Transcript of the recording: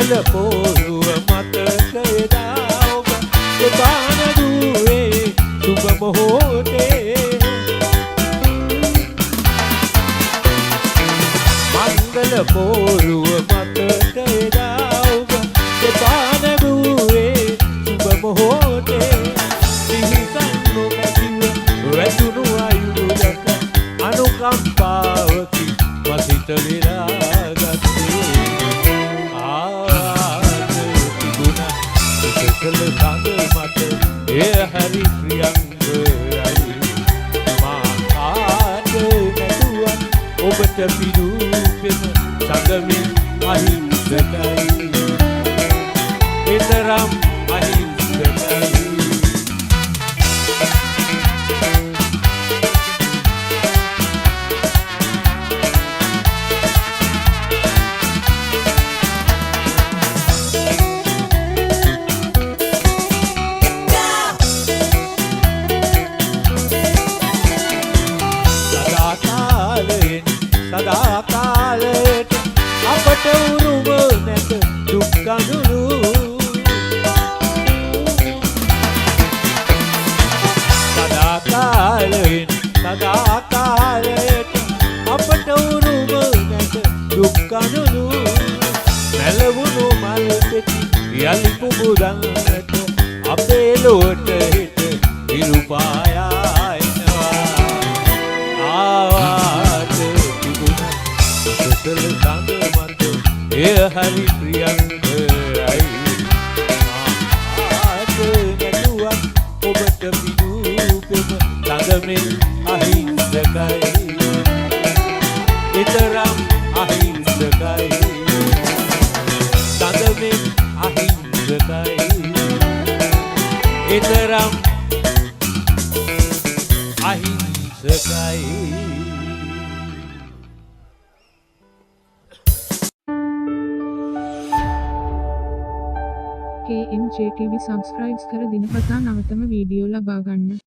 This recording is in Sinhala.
මංගල පෝරුව මතකයදා ඔබ දෙපාන දුවේ සුබ මොහොතේ මංගල පෝරුව මතකයදා ඔබ දෙපාන දුවේ සුබ මොහොතේ සිහිසන් නොමැතිව වැදුණු අයුරු දැක අනුකම්පාවකි මසිත වෙලා ගත්තේ කළ සඳ මත එය හරි ප්‍රියංගයි මා කාට නැතුවත් ඔබට පිරුපෙම සඳමින් අහිංසකයි එතරම් අහිංසකයි සදා කාලයට අපට උරුම නැත දුක් කඳුළු සදා කාලයට අපට උරුම නැත දුක් කඳුළු නැලවුණු මල් පෙති යලි පුබුදන්නට අපේ ලොවට හිට ඉරුපායා සඳ මත එය හරි ප්‍රියංගයි මාට නැතුවත් ඔබට පිදුපෙම ළඟමින් අහිංසකයි එතරම් අහිංසකයි ළඟමින් අහිංසකයි එතරම් අහිංසකයි KMJ TV සබස්ක්‍රයිබ් කර දිනපතා නවතම වීඩියෝ ලබා ගන්න.